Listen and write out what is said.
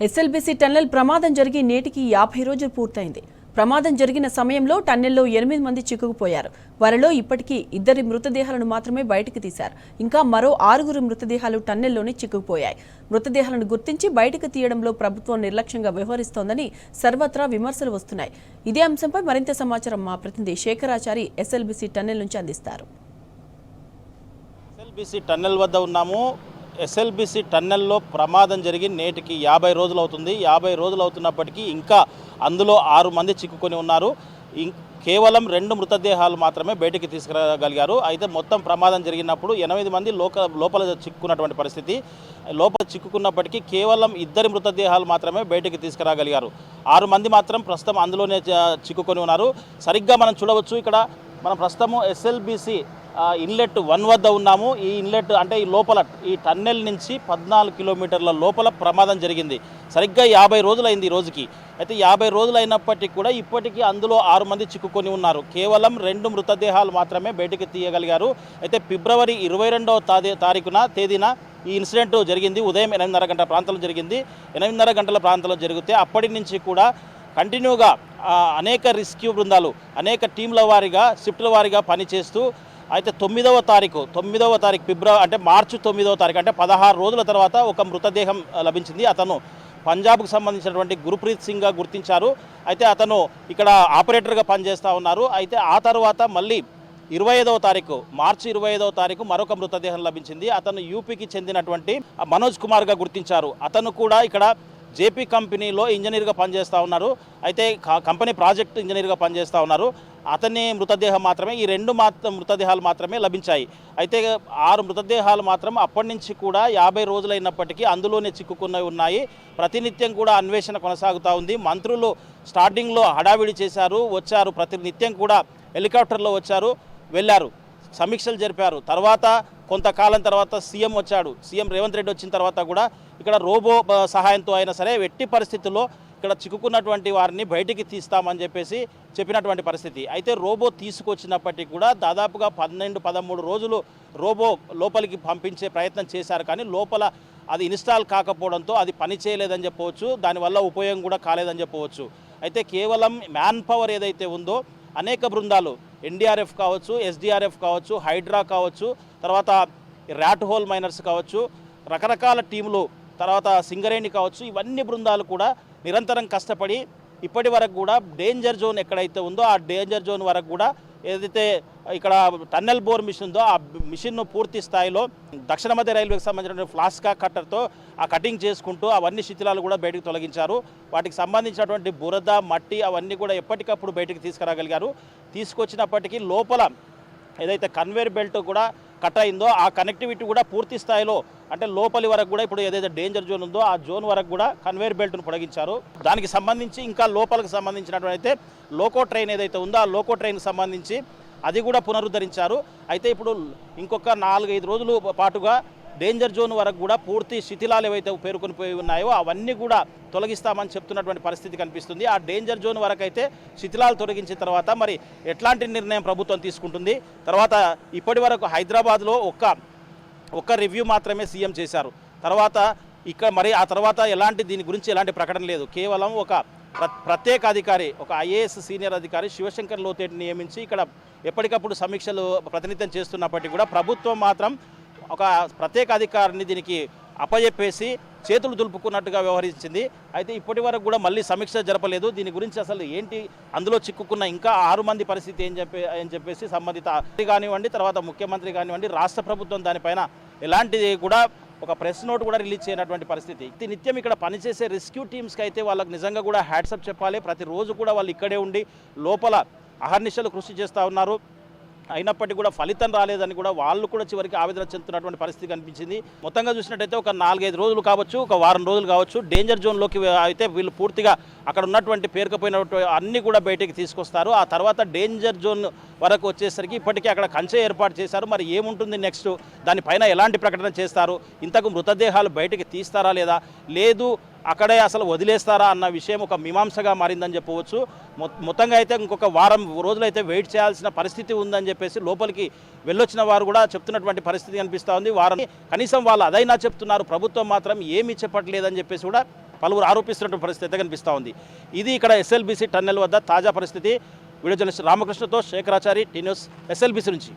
SLBC tunnel ప్రమాదం జరిగి నేటికి 50 రోజులు పూర్తయింది. ప్రమాదం జరిగిన సమయంలో టన్నెల్లో 8 మంది చిక్కుకుపోయారు. వారిలో ఇప్పటికీ 2 మృతదేహాలను మాత్రమే బయటికి తీశారు. ఇంకా మరో 6 మృతదేహాలు టన్నెల్లోనే చిక్కుకుపోయాయి. మృతదేహాలను గుర్తించి బయటికి తీయడంలో ప్రభుత్వం నిర్లక్ష్యంగా వ్యవహరిస్తోందని సర్వత్రా విమర్శలు వస్తున్నాయి. ఇదే అంశంపై మరింత సమాచారం మా ప్రతినిధి శేఖరాచారి ఎస్ఎల్బీసీ టన్నెల్ నుంచి అందిస్తారు. ఎస్ఎల్బీసీ టన్నెల్ వద్ద ఉన్నాము. ఎస్ఎల్బీసీ టన్నెల్లో ప్రమాదం జరిగి నేటికి 50 రోజులు అవుతుంది. 50 రోజులు అవుతున్నప్పటికీ ఇంకా అందులో 6 మంది చిక్కుకొని ఉన్నారు. కేవలం 2 మృతదేహాలు మాత్రమే బయటికి తీసుకురాగలిగారు. అయితే మొత్తం ప్రమాదం జరిగినప్పుడు 8 మంది లోపల చిక్కుకున్నటువంటి పరిస్థితి. లోపల చిక్కుకున్నప్పటికీ కేవలం 2 మృతదేహాలు మాత్రమే బయటికి తీసుకురాగలిగారు. 6 మంది మాత్రం ప్రస్తుతం అందులోనే చిక్కుకొని ఉన్నారు. సరిగ్గా మనం చూడవచ్చు, ఇక్కడ మనం ప్రస్తుతము ఎస్ఎల్బీసీ ఇన్లెట్ 1 వద్ద ఉన్నాము. ఈ ఇన్లెట్ అంటే ఈ లోపల ఈ టన్నెల్ నుంచి 14 కిలోమీటర్ల లోపల ప్రమాదం జరిగింది. సరిగ్గా 50 రోజులు అయింది ఈ రోజుకి. అయితే 50 రోజులు అయినప్పటికీ కూడా ఇప్పటికీ అందులో 6 మంది చిక్కుకొని ఉన్నారు. కేవలం 2 మృతదేహాలు మాత్రమే బయటికి తీయగలిగారు. అయితే ఫిబ్రవరి 22వ తేదీన ఈ ఇన్సిడెంట్ జరిగింది. ఉదయం 8:30 గంటల ప్రాంతంలో జరిగింది. 8:30 గంటల ప్రాంతంలో జరిగితే అప్పటి నుంచి కూడా కంటిన్యూగా అనేక రెస్క్యూ బృందాలు అనేక టీంల వారీగా షిఫ్ట్ల వారీగా పనిచేస్తూ అయితే 9వ తారీఖు ఫిబ్రవరి అంటే మార్చి 9వ తారీఖు అంటే 16 రోజుల తర్వాత ఒక మృతదేహం లభించింది. అతను పంజాబ్కు సంబంధించినటువంటి గుర్ప్రీత్ సింగ్గా గుర్తించారు. అయితే అతను ఇక్కడ ఆపరేటర్గా పనిచేస్తూ ఉన్నారు. అయితే ఆ తర్వాత మళ్ళీ 25వ తారీఖు మార్చి 25వ తారీఖు మరొక మృతదేహం లభించింది. అతను యూపీకి చెందినటువంటి మనోజ్ కుమార్గా గుర్తించారు. అతను కూడా ఇక్కడ జేపీ కంపెనీలో ఇంజనీర్గా పనిచేస్తూ ఉన్నారు. అయితే కంపెనీ ప్రాజెక్ట్ ఇంజనీర్గా పనిచేస్తూ ఉన్నారు. అతని మృతదేహం మాత్రమే, ఈ 2 మృతదేహాలు మాత్రమే లభించాయి. అయితే 6 మృతదేహాలు మాత్రం అప్పటి నుంచి కూడా 50 రోజులైనప్పటికీ అందులోనే చిక్కుకున్నవి ఉన్నాయి. ప్రతినిత్యం కూడా అన్వేషణ కొనసాగుతూ ఉంది. మంత్రులు స్టార్టింగ్లో హడావిడి చేశారు, వచ్చారు, ప్రతినిత్యం కూడా హెలికాప్టర్లో వచ్చారు, వెళ్ళారు, సమీక్షలు జరిపారు. తర్వాత కొంతకాలం తర్వాత సీఎం వచ్చాడు. సీఎం రేవంత్ రెడ్డి వచ్చిన తర్వాత కూడా ఇక్కడ రోబో సహాయంతో అయినా సరే ఎట్టి పరిస్థితుల్లో ఇక్కడ చిక్కుకున్నటువంటి వారిని బయటికి తీస్తామని చెప్పినటువంటి పరిస్థితి. అయితే రోబో తీసుకొచ్చినప్పటికీ కూడా దాదాపుగా 12-13 రోజులు రోబో లోపలికి పంపించే ప్రయత్నం చేశారు. కానీ లోపల అది ఇన్స్టాల్ కాకపోవడంతో అది పని చేయలేదని చెప్పవచ్చు. దానివల్ల ఉపయోగం కూడా కాలేదని చెప్పవచ్చు. అయితే కేవలం మ్యాన్ పవర్ ఏదైతే ఉందో అనేక బృందాలు ఎన్డీఆర్ఎఫ్ కావచ్చు, ఎస్డీఆర్ఎఫ్ కావచ్చు, హైడ్రా కావచ్చు, తర్వాత ర్యాట్ హోల్ మైనర్స్ కావచ్చు, రకరకాల టీములు, తర్వాత సింగరేణి కావచ్చు, ఇవన్నీ బృందాలు కూడా నిరంతరం కష్టపడి ఇప్పటి వరకు కూడా డేంజర్ జోన్ ఎక్కడైతే ఉందో ఆ డేంజర్ జోన్ వరకు కూడా ఏదైతే ఇక్కడ టన్నెల్ బోర్ మిషన్ ఉందో ఆ మిషన్ను పూర్తి స్థాయిలో దక్షిణ మధ్య రైల్వేకి సంబంధించిన ఫ్లాస్కా కట్టర్తో ఆ కటింగ్ చేసుకుంటూ అవన్నీ శిథిలాలు కూడా బయటకు తొలగించారు. వాటికి సంబంధించినటువంటి బురద, మట్టి అవన్నీ కూడా ఎప్పటికప్పుడు బయటకు తీసుకురాగలిగారు. తీసుకొచ్చినప్పటికీ లోపల ఏదైతే కన్వేర్ బెల్ట్ కూడా కట్ అయిందో ఆ కనెక్టివిటీ కూడా పూర్తి స్థాయిలో అంటే లోపలి వరకు కూడా ఇప్పుడు ఏదైతే డేంజర్ జోన్ ఉందో ఆ జోన్ వరకు కూడా కన్వేర్ బెల్ట్ను పొడిగించారు. దానికి సంబంధించి ఇంకా లోపలికి సంబంధించినటువంటి లోకో ట్రైన్ ఏదైతే ఉందో ఆ లోకో ట్రైన్కి సంబంధించి అది కూడా పునరుద్ధరించారు. అయితే ఇప్పుడు ఇంకొక 4-5 రోజుల పాటుగా డేంజర్ జోన్ వరకు కూడా పూర్తి శిథిలాలు ఏవైతే పేరుకొనిపోయి ఉన్నాయో అవన్నీ కూడా తొలగిస్తామని చెప్తున్నటువంటి పరిస్థితి కనిపిస్తుంది. ఆ డేంజర్ జోన్ వరకు అయితే శిథిలాలు తొలగించిన తర్వాత మరి ఎట్లాంటి నిర్ణయం ప్రభుత్వం తీసుకుంటుంది? తర్వాత ఇప్పటి వరకు హైదరాబాద్లో ఒక్క రివ్యూ మాత్రమే సీఎం చేశారు. తర్వాత ఇక్కడ మరి ఆ తర్వాత దీని గురించి ఎలాంటి ప్రకటన లేదు. కేవలం ఒక ప్రత్యేక అధికారి, ఒక ఐఏఎస్ సీనియర్ అధికారి శివశంకర్ లోతేటిని నియమించి ఇక్కడ ఎప్పటికప్పుడు సమీక్షలు ప్రతినిత్యం చేస్తున్నప్పటికీ కూడా ప్రభుత్వం మాత్రం ఒక ప్రత్యేక అధికారిని దీనికి అప్పజెప్పేసి చేతులు దులుపుకున్నట్టుగా వ్యవహరించింది. అయితే ఇప్పటి వరకు కూడా మళ్ళీ సమీక్ష జరపలేదు. దీని గురించి అసలు ఏంటి, అందులో చిక్కుకున్న ఇంకా 6 మంది పరిస్థితి ఏం చెప్పేసి సంబంధిత కానివ్వండి, తర్వాత ముఖ్యమంత్రి కానివ్వండి, రాష్ట్ర ప్రభుత్వం దానిపైన ఎలాంటిది కూడా ఒక ప్రెస్ నోట్ కూడా రిలీజ్ చేయనటువంటి పరిస్థితి. నిత్యం ఇక్కడ పనిచేసే రెస్క్యూ టీమ్స్కి అయితే వాళ్ళకి నిజంగా కూడా హ్యాట్సప్ చెప్పాలి. ప్రతిరోజు కూడా వాళ్ళు ఇక్కడే ఉండి లోపల అహర్నిశలు కృషి చేస్తూ ఉన్నారు. అయినప్పటికీ కూడా ఫలితం రాలేదని కూడా వాళ్ళు కూడా చివరికి ఆవేదన చెందుతున్నటువంటి పరిస్థితి కనిపించింది. మొత్తంగా చూసినట్టయితే ఒక 4-5 రోజులు కావచ్చు, ఒక వారం రోజులు కావచ్చు, డేంజర్ జోన్లోకి అయితే వీళ్ళు పూర్తిగా అక్కడ ఉన్నటువంటి పేరుకుపోయినటువంటి అన్నీ కూడా బయటికి తీసుకొస్తారు. ఆ తర్వాత డేంజర్ జోన్ వరకు వచ్చేసరికి ఇప్పటికీ అక్కడ కంచె ఏర్పాటు చేశారు. మరి ఏముంటుంది నెక్స్ట్, దానిపైన ఎలాంటి ప్రకటన చేస్తారు, ఇంతకు మృతదేహాలు బయటికి తీస్తారా లేదా, లేదు అక్కడే అసలు వదిలేస్తారా అన్న విషయం ఒక మీమాంసగా మారిందని చెప్పవచ్చు. మొత్తంగా అయితే ఇంకొక వారం రోజులైతే వెయిట్ చేయాల్సిన పరిస్థితి ఉందని చెప్పేసి లోపలికి వెళ్ళొచ్చిన వారు కూడా చెప్తున్నటువంటి పరిస్థితి కనిపిస్తూ ఉంది. వారం కనీసం వాళ్ళు అదైనా చెప్తున్నారు, ప్రభుత్వం మాత్రం ఏమీ చెప్పట్లేదని చెప్పేసి కూడా పలువురు ఆరోపిస్తున్నటువంటి పరిస్థితి అయితే కనిపిస్తూ ఉంది. ఇది ఇక్కడ ఎస్ఎల్బీసీ టన్నెల్ వద్ద తాజా పరిస్థితి. వీడియో జర్నలిస్ట్ రామకృష్ణతో శేఖరాచారి, టీ న్యూస్, ఎస్ఎల్బీసీ నుంచి.